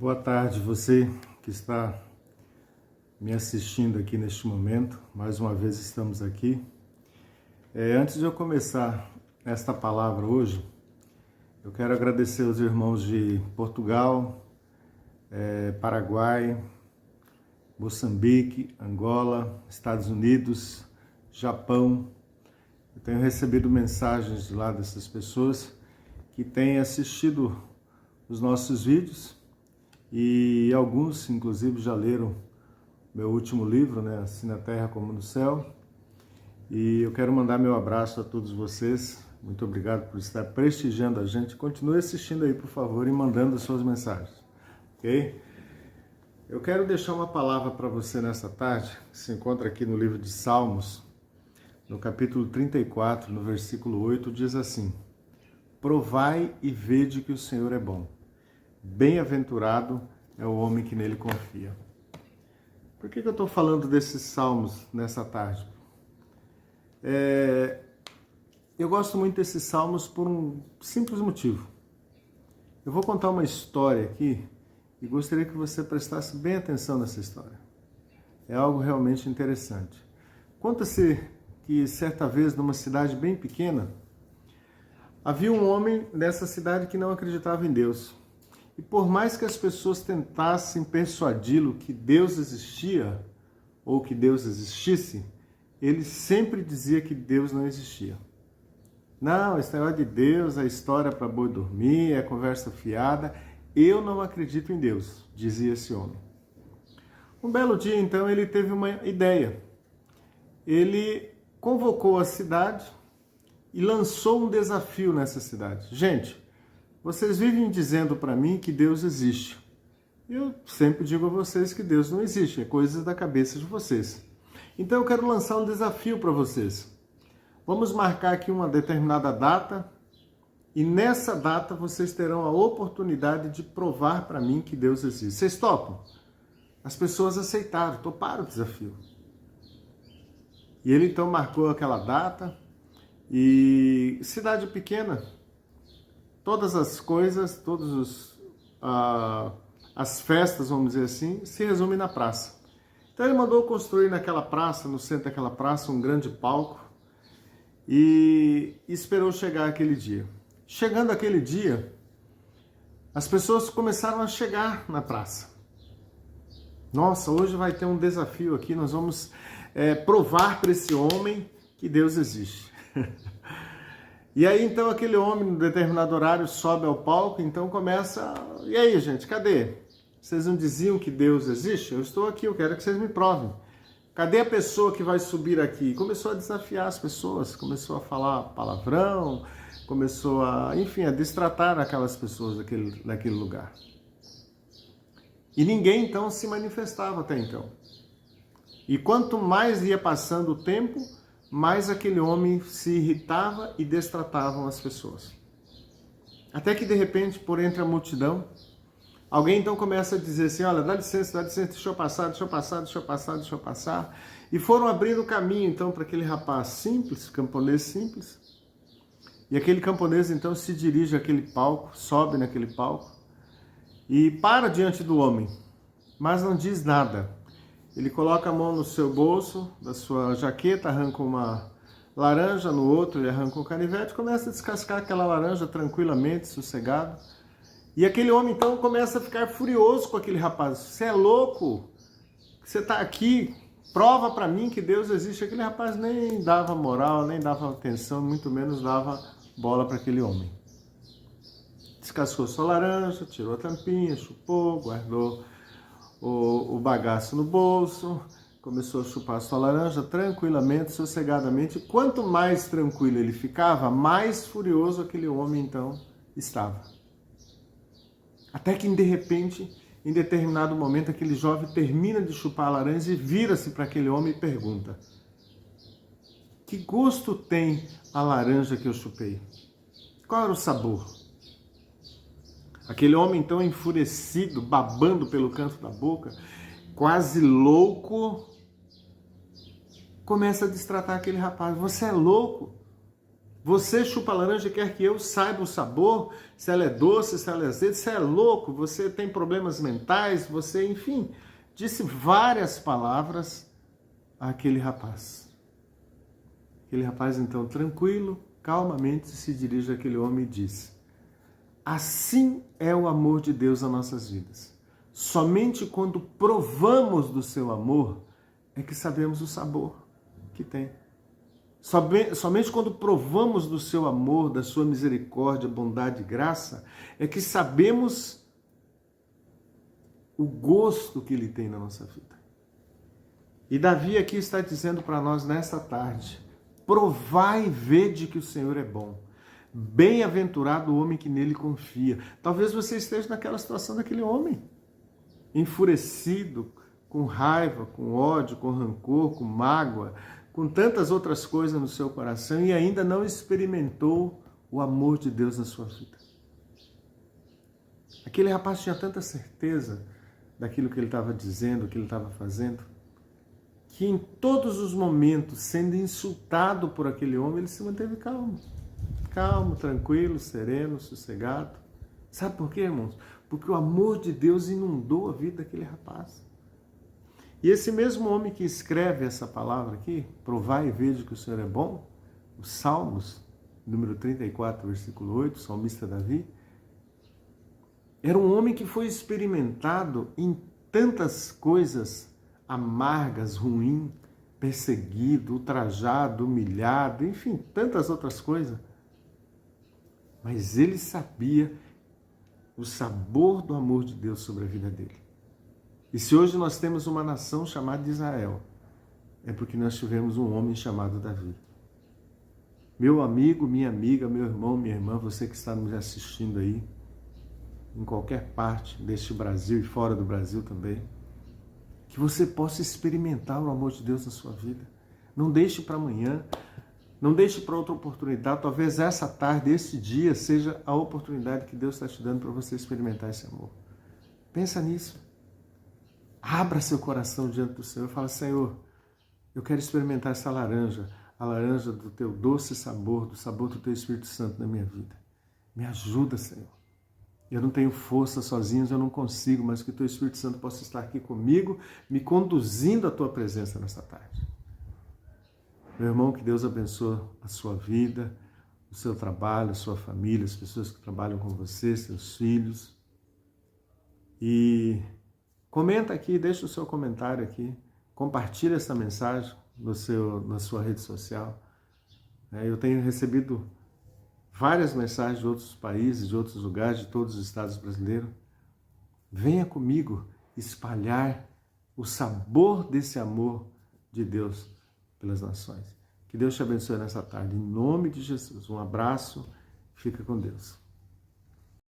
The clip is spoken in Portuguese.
Boa tarde, você que está me assistindo aqui neste momento. Mais uma vez estamos aqui. Antes de eu começar esta palavra hoje, eu quero agradecer aos irmãos de Portugal, Paraguai, Moçambique, Angola, Estados Unidos, Japão. Eu tenho recebido mensagens de lá dessas pessoas que têm assistido os nossos vídeos e alguns, inclusive, já leram meu último livro, né? Assim na Terra como no Céu. E eu quero mandar meu abraço a todos vocês. Muito obrigado por estar prestigiando a gente. Continue assistindo aí, por favor, e mandando as suas mensagens, ok? Eu quero deixar uma palavra para você nessa tarde, que se encontra aqui no livro de Salmos, no capítulo 34, no versículo 8, diz assim: Provai e vede que o Senhor é bom. Bem-aventurado é o homem que nele confia. Por que eu estou falando desses salmos nessa tarde? Eu gosto muito desses salmos por um simples motivo. Eu vou contar uma história aqui e gostaria que você prestasse bem atenção nessa história. É algo realmente interessante. Conta-se que certa vez, numa cidade bem pequena, havia um homem nessa cidade que não acreditava em Deus. E por mais que as pessoas tentassem persuadi-lo que Deus existia ou que Deus existisse, ele sempre dizia que Deus não existia. Não, esse negócio de Deus é história para boi dormir, é conversa fiada. Eu não acredito em Deus, dizia esse homem. Um belo dia, então, ele teve uma ideia. Ele convocou a cidade e lançou um desafio nessa cidade. Gente, vocês vivem dizendo para mim que Deus existe. Eu sempre digo a vocês que Deus não existe, é coisa da cabeça de vocês. Então eu quero lançar um desafio para vocês. Vamos marcar aqui uma determinada data e nessa data vocês terão a oportunidade de provar para mim que Deus existe. Vocês topam? As pessoas aceitaram, toparam o desafio. E ele então marcou aquela data e cidade pequena, todas as coisas, as festas, vamos dizer assim, se resumem na praça. Então ele mandou construir naquela praça, no centro daquela praça, um grande palco e esperou chegar aquele dia. Chegando aquele dia, as pessoas começaram a chegar na praça. Nossa, hoje vai ter um desafio aqui, nós vamos provar para esse homem que Deus existe. E aí, então, aquele homem, em determinado horário, sobe ao palco, então começa... E aí, gente, cadê? Vocês não diziam que Deus existe? Eu estou aqui, eu quero que vocês me provem. Cadê a pessoa que vai subir aqui? Começou a desafiar as pessoas, começou a falar palavrão, começou a, enfim, a destratar aquelas pessoas daquele lugar. E ninguém, então, se manifestava até então. E quanto mais ia passando o tempo, mais aquele homem se irritava e destratavam as pessoas. Até que, de repente, por entre a multidão, alguém então começa a dizer assim, olha, dá licença, deixa eu passar. E foram abrindo o caminho, então, para aquele rapaz simples, camponês simples. E aquele camponês, então, se dirige àquele palco, sobe naquele palco e para diante do homem, mas não diz nada. Ele coloca a mão no seu bolso, da sua jaqueta, arranca uma laranja, no outro ele arranca um canivete, começa a descascar aquela laranja tranquilamente, sossegado. E aquele homem então começa a ficar furioso com aquele rapaz. Você é louco? Você está aqui? Prova para mim que Deus existe. Aquele rapaz nem dava moral, nem dava atenção, muito menos dava bola para aquele homem. Descascou sua laranja, tirou a tampinha, chupou, guardou o bagaço no bolso, começou a chupar sua laranja tranquilamente, sossegadamente. Quanto mais tranquilo ele ficava, mais furioso aquele homem então estava. Até que de repente, em determinado momento, aquele jovem termina de chupar a laranja e vira-se para aquele homem e pergunta: que gosto tem a laranja que eu chupei? Qual era o sabor? Aquele homem então enfurecido, babando pelo canto da boca, quase louco, começa a destratar aquele rapaz. Você é louco? Você chupa a laranja e quer que eu saiba o sabor, se ela é doce, se ela é azeda, você é louco, você tem problemas mentais, você, enfim, disse várias palavras àquele rapaz. Aquele rapaz, então, tranquilo, calmamente, se dirige àquele homem e diz: assim é o amor de Deus nas nossas vidas. Somente quando provamos do seu amor é que sabemos o sabor que tem. Somente quando provamos do seu amor, da sua misericórdia, bondade e graça, é que sabemos o gosto que ele tem na nossa vida. E Davi aqui está dizendo para nós nesta tarde: provai e vede que o Senhor é bom. Bem-aventurado o homem que nele confia. Talvez você esteja naquela situação daquele homem, enfurecido, com raiva, com ódio, com rancor, com mágoa, com tantas outras coisas no seu coração e ainda não experimentou o amor de Deus na sua vida. Aquele rapaz tinha tanta certeza daquilo que ele estava dizendo, que ele estava fazendo, que em todos os momentos, sendo insultado por aquele homem, ele se manteve calmo. Calmo, tranquilo, sereno, sossegado. Sabe por quê, irmãos? Porque o amor de Deus inundou a vida daquele rapaz. E esse mesmo homem que escreve essa palavra aqui, provai e veja que o Senhor é bom, os Salmos, número 34, versículo 8, o salmista Davi, era um homem que foi experimentado em tantas coisas amargas, ruins, perseguido, ultrajado, humilhado, enfim, tantas outras coisas. Mas ele sabia o sabor do amor de Deus sobre a vida dele. E se hoje nós temos uma nação chamada Israel, é porque nós tivemos um homem chamado Davi. Meu amigo, minha amiga, meu irmão, minha irmã, você que está nos assistindo aí, em qualquer parte deste Brasil e fora do Brasil também, que você possa experimentar o amor de Deus na sua vida. Não deixe para amanhã, não deixe para outra oportunidade. Talvez essa tarde, esse dia, seja a oportunidade que Deus está te dando para você experimentar esse amor. Pensa nisso. Abra seu coração diante do Senhor e fala: Senhor, eu quero experimentar essa laranja, a laranja do teu doce sabor, do sabor do teu Espírito Santo na minha vida. Me ajuda, Senhor. Eu não tenho força sozinho, eu não consigo, mas que o teu Espírito Santo possa estar aqui comigo, me conduzindo à tua presença nesta tarde. Meu irmão, que Deus abençoe a sua vida, o seu trabalho, a sua família, as pessoas que trabalham com você, seus filhos. E comenta aqui, deixa o seu comentário aqui, compartilha essa mensagem na sua rede social. Eu tenho recebido várias mensagens de outros países, de outros lugares, de todos os estados brasileiros. Venha comigo espalhar o sabor desse amor de Deus pelas nações. Que Deus te abençoe nessa tarde. Em nome de Jesus. Um abraço. Fica com Deus.